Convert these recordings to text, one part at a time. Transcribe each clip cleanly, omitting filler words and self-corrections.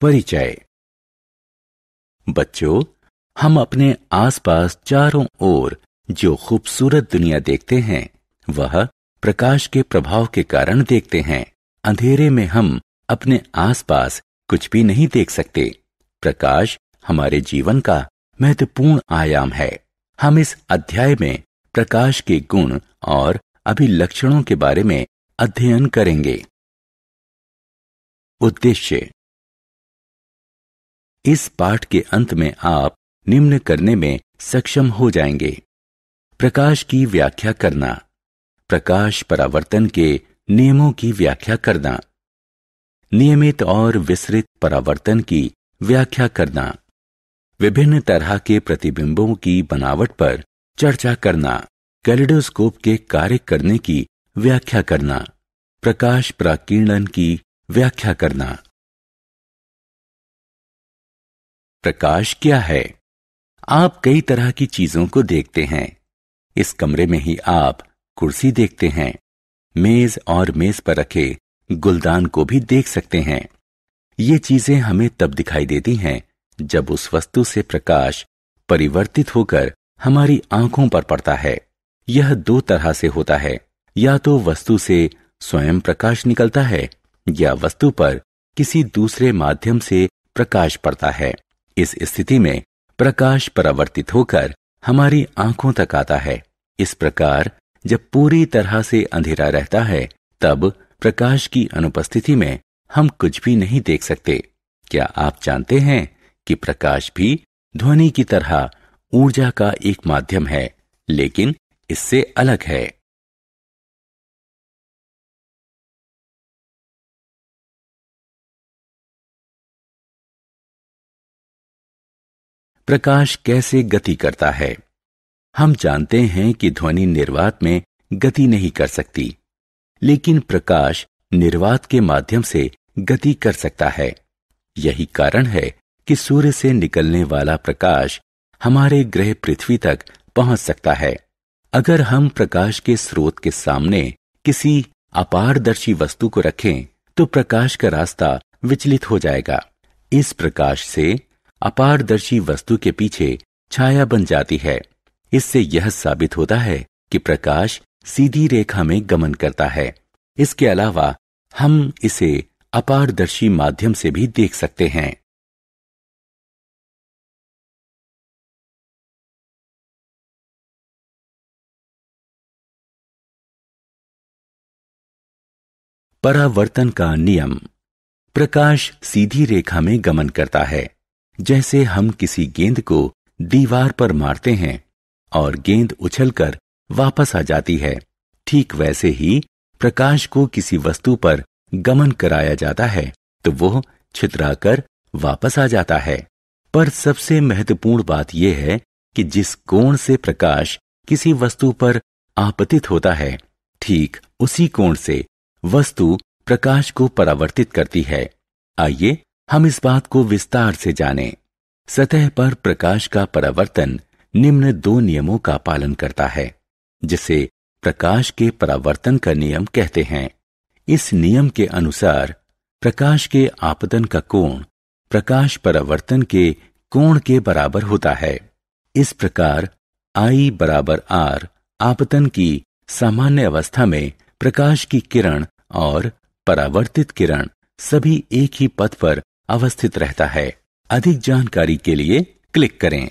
परिचय। बच्चों, हम अपने आसपास चारों ओर जो खूबसूरत दुनिया देखते हैं वह प्रकाश के प्रभाव के कारण देखते हैं। अंधेरे में हम अपने आसपास कुछ भी नहीं देख सकते। प्रकाश हमारे जीवन का महत्वपूर्ण आयाम है। हम इस अध्याय में प्रकाश के गुण और अभिलक्षणों के बारे में अध्ययन करेंगे। उद्देश्य। इस पाठ के अंत में आप निम्न करने में सक्षम हो जाएंगे। प्रकाश की व्याख्या करना, प्रकाश परावर्तन के नियमों की व्याख्या करना, नियमित और विसरित परावर्तन की व्याख्या करना, विभिन्न तरह के प्रतिबिंबों की बनावट पर चर्चा करना, कैलिडोस्कोप के कार्य करने की व्याख्या करना, प्रकाश प्राकीर्णन की व्याख्या करना। प्रकाश क्या है? आप कई तरह की चीजों को देखते हैं। इस कमरे में ही आप कुर्सी देखते हैं, मेज और मेज पर रखे गुलदान को भी देख सकते हैं। ये चीजें हमें तब दिखाई देती हैं जब उस वस्तु से प्रकाश परिवर्तित होकर हमारी आंखों पर पड़ता है। यह दो तरह से होता है, या तो वस्तु से स्वयं प्रकाश निकलता है या वस्तु पर किसी दूसरे माध्यम से प्रकाश पड़ता है। इस स्थिति में प्रकाश परावर्तित होकर हमारी आंखों तक आता है। इस प्रकार जब पूरी तरह से अंधेरा रहता है तब प्रकाश की अनुपस्थिति में हम कुछ भी नहीं देख सकते। क्या आप जानते हैं कि प्रकाश भी ध्वनि की तरह ऊर्जा का एक माध्यम है, लेकिन इससे अलग है। प्रकाश कैसे गति करता है? हम जानते हैं कि ध्वनि निर्वात में गति नहीं कर सकती, लेकिन प्रकाश निर्वात के माध्यम से गति कर सकता है। यही कारण है कि सूर्य से निकलने वाला प्रकाश हमारे ग्रह पृथ्वी तक पहुंच सकता है। अगर हम प्रकाश के स्रोत के सामने किसी अपारदर्शी वस्तु को रखें तो प्रकाश का रास्ता विचलित हो जाएगा। इस प्रकाश से अपारदर्शी वस्तु के पीछे छाया बन जाती है। इससे यह साबित होता है कि प्रकाश सीधी रेखा में गमन करता है। इसके अलावा हम इसे अपारदर्शी माध्यम से भी देख सकते हैं। परावर्तन का नियम। प्रकाश सीधी रेखा में गमन करता है। जैसे हम किसी गेंद को दीवार पर मारते हैं और गेंद उछलकर वापस आ जाती है, ठीक वैसे ही प्रकाश को किसी वस्तु पर गमन कराया जाता है तो वह छितराकर वापस आ जाता है। पर सबसे महत्वपूर्ण बात यह है कि जिस कोण से प्रकाश किसी वस्तु पर आपतित होता है, ठीक उसी कोण से वस्तु प्रकाश को परावर्तित करती है। आइए हम इस बात को विस्तार से जानें। सतह पर प्रकाश का परावर्तन निम्न दो नियमों का पालन करता है, जिसे प्रकाश के परावर्तन का नियम कहते हैं। इस नियम के अनुसार प्रकाश के आपतन का कोण प्रकाश परावर्तन के कोण के बराबर होता है। इस प्रकार I बराबर R आपतन की सामान्य अवस्था में प्रकाश की किरण और परावर्तित किरण सभी एक ही पथ पर अवस्थित रहता है। अधिक जानकारी के लिए क्लिक करें।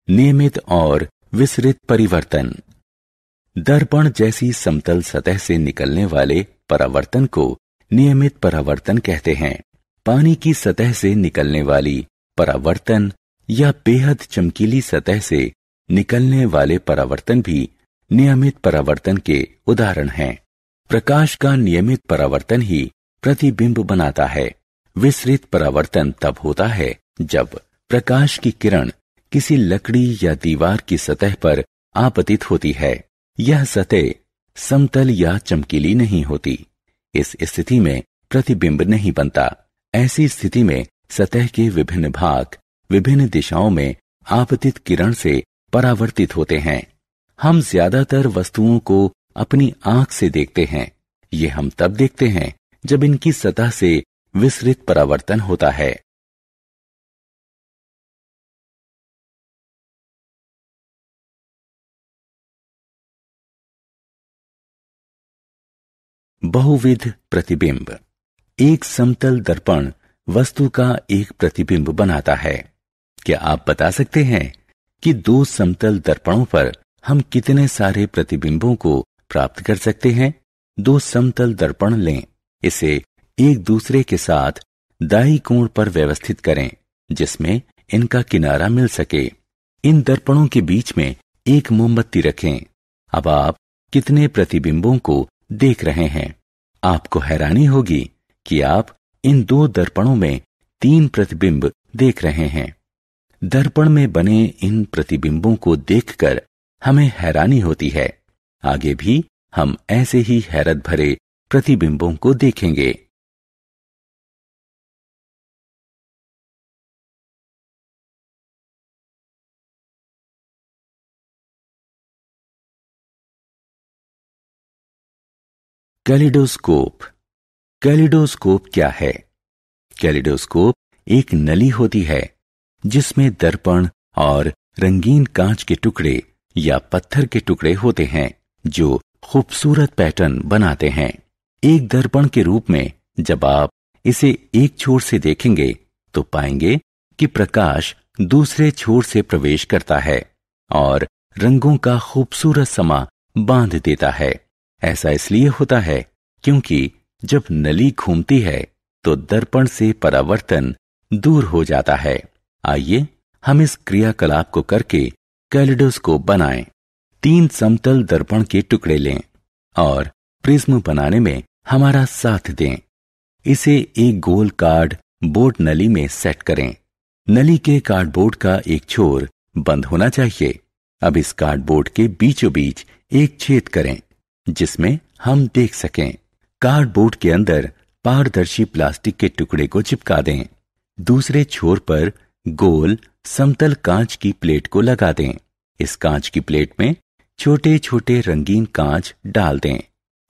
नियमित और विसरित परिवर्तन। दर्पण जैसी समतल सतह से निकलने वाले परावर्तन को नियमित परावर्तन कहते हैं। पानी की सतह से निकलने वाली परावर्तन या बेहद चमकीली सतह से निकलने वाले परावर्तन भी नियमित परावर्तन के उदाहरण हैं। प्रकाश का नियमित परावर्तन ही प्रतिबिंब बनाता है। विसरित परावर्तन तब होता है जब प्रकाश की किरण किसी लकड़ी या दीवार की सतह पर आपतित होती है। यह सतह समतल या चमकीली नहीं होती। इस स्थिति में प्रतिबिंब नहीं बनता। ऐसी स्थिति में सतह के विभिन्न भाग विभिन्न दिशाओं में आपतित किरण से परावर्तित होते हैं। हम ज्यादातर वस्तुओं को अपनी आंख से देखते हैं। ये हम तब देखते हैं जब इनकी सतह से विसरित परावर्तन होता है। बहुविध प्रतिबिंब। एक समतल दर्पण वस्तु का एक प्रतिबिंब बनाता है। क्या आप बता सकते हैं कि दो समतल दर्पणों पर हम कितने सारे प्रतिबिंबों को प्राप्त कर सकते हैं? दो समतल दर्पण लें, इसे एक दूसरे के साथ दाईं कोण पर व्यवस्थित करें जिसमें इनका किनारा मिल सके। इन दर्पणों के बीच में एक मोमबत्ती रखें। अब आप कितने प्रतिबिंबों को देख रहे हैं? आपको हैरानी होगी कि आप इन दो दर्पणों में 3 प्रतिबिंब देख रहे हैं। दर्पण में बने इन प्रतिबिंबों को देखकर हमें हैरानी होती है। आगे भी हम ऐसे ही हैरत भरे प्रतिबिंबों को देखेंगे। कैलिडोस्कोप। कैलिडोस्कोप क्या है? कैलिडोस्कोप एक नली होती है जिसमें दर्पण और रंगीन कांच के टुकड़े या पत्थर के टुकड़े होते हैं जो खूबसूरत पैटर्न बनाते हैं। एक दर्पण के रूप में जब आप इसे एक छोर से देखेंगे तो पाएंगे कि प्रकाश दूसरे छोर से प्रवेश करता है और रंगों का खूबसूरत समा बांध देता है। ऐसा इसलिए होता है क्योंकि जब नली घूमती है तो दर्पण से परावर्तन दूर हो जाता है। आइए हम इस क्रियाकलाप को करके कैलिडोस्कोप बनाएं। 3 समतल दर्पण के टुकड़े लें और प्रिज्म बनाने में हमारा साथ दें। इसे एक गोल कार्ड बोर्ड नली में सेट करें। नली के कार्डबोर्ड का एक छोर बंद होना चाहिए। अब इस कार्डबोर्ड के बीचों बीच एक छेद करें जिसमें हम देख सकें। कार्डबोर्ड के अंदर पारदर्शी प्लास्टिक के टुकड़े को चिपका दें। दूसरे छोर पर गोल समतल कांच की प्लेट को लगा दें। इस कांच की प्लेट में छोटे छोटे रंगीन कांच डाल दें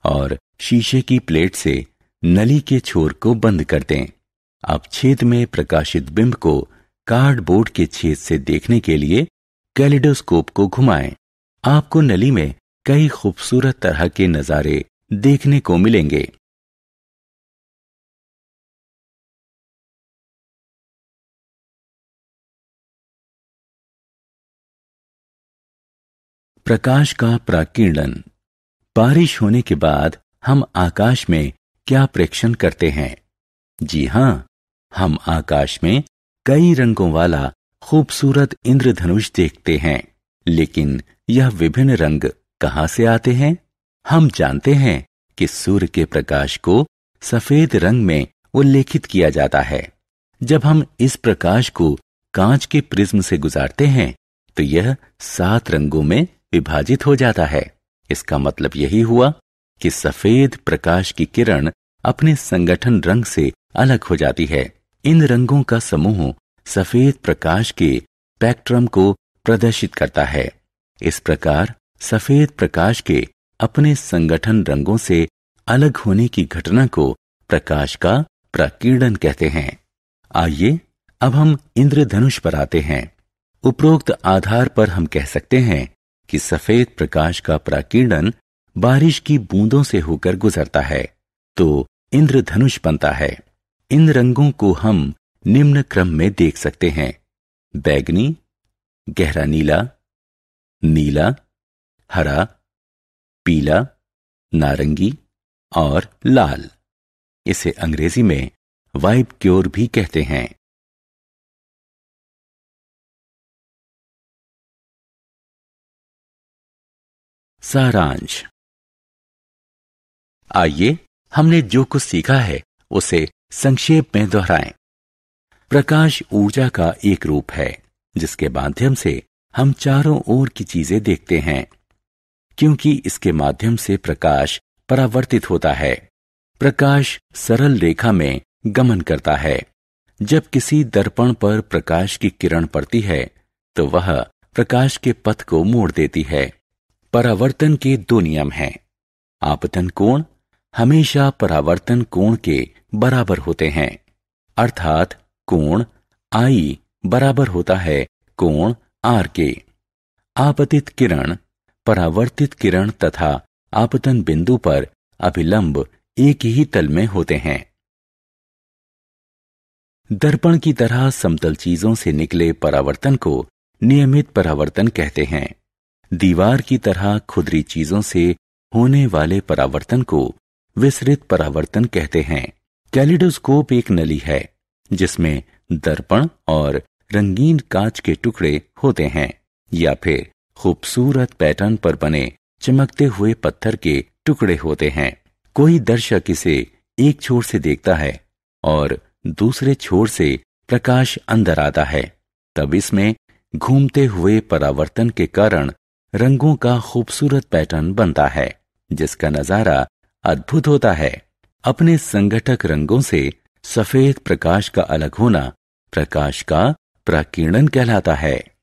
और शीशे की प्लेट से नली के छोर को बंद कर दें। अब छेद में प्रकाशित बिंब को कार्डबोर्ड के छेद से देखने के लिए कैलिडोस्कोप को घुमाएं। आपको नली में कई खूबसूरत तरह के नजारे देखने को मिलेंगे। प्रकाश का प्राकीर्णन। बारिश होने के बाद हम आकाश में क्या प्रेक्षण करते हैं? जी हां, हम आकाश में कई रंगों वाला खूबसूरत इंद्रधनुष देखते हैं। लेकिन यह विभिन्न रंग कहां से आते हैं? हम जानते हैं कि सूर्य के प्रकाश को सफेद रंग में उल्लेखित किया जाता है। जब हम इस प्रकाश को कांच के प्रिज्म से गुजारते हैं तो यह 7 रंगों में विभाजित हो जाता है। इसका मतलब यही हुआ कि सफेद प्रकाश की किरण अपने संगठन रंग से अलग हो जाती है। इन रंगों का समूह सफेद प्रकाश के स्पेक्ट्रम को प्रदर्शित करता है। इस प्रकार सफेद प्रकाश के अपने संगठन रंगों से अलग होने की घटना को प्रकाश का प्राकीर्णन कहते हैं। आइए अब हम इंद्रधनुष पर आते हैं। उपरोक्त आधार पर हम कह सकते हैं कि सफेद प्रकाश का प्राकीर्णन बारिश की बूंदों से होकर गुजरता है तो इंद्रधनुष बनता है। इन रंगों को हम निम्न क्रम में देख सकते हैं: बैगनी, गहरा नीला, नीला, हरा, पीला, नारंगी और लाल। इसे अंग्रेजी में वाइबक्योर भी कहते हैं। सारांश। आइए हमने जो कुछ सीखा है उसे संक्षेप में दोहराएं। प्रकाश ऊर्जा का एक रूप है जिसके माध्यम से हम चारों ओर की चीजें देखते हैं। क्योंकि इसके माध्यम से प्रकाश परावर्तित होता है, प्रकाश सरल रेखा में गमन करता है। जब किसी दर्पण पर प्रकाश की किरण पड़ती है तो वह प्रकाश के पथ को मोड़ देती है। परावर्तन के दो नियम हैं। आपतन कोण हमेशा परावर्तन कोण के बराबर होते हैं, अर्थात कोण I बराबर होता है कोण R के। आपतित किरण, परावर्तित किरण तथा आपतन बिंदु पर अभिलंब एक ही तल में होते हैं। दर्पण की तरह समतल चीजों से निकले परावर्तन को नियमित परावर्तन कहते हैं। दीवार की तरह खुरदरी चीजों से होने वाले परावर्तन को विसरित परावर्तन कहते हैं। कैलिडोस्कोप एक नली है जिसमें दर्पण और रंगीन कांच के टुकड़े होते हैं, या फिर खूबसूरत पैटर्न पर बने चमकते हुए पत्थर के टुकड़े होते हैं। कोई दर्शक इसे एक छोर से देखता है और दूसरे छोर से प्रकाश अंदर आता है, तब इसमें घूमते हुए परावर्तन के कारण रंगों का खूबसूरत पैटर्न बनता है, जिसका नजारा अद्भुत होता है। अपने संघटक रंगों से सफेद प्रकाश का अलग होना प्रकाश का प्रकीर्णन कहलाता है।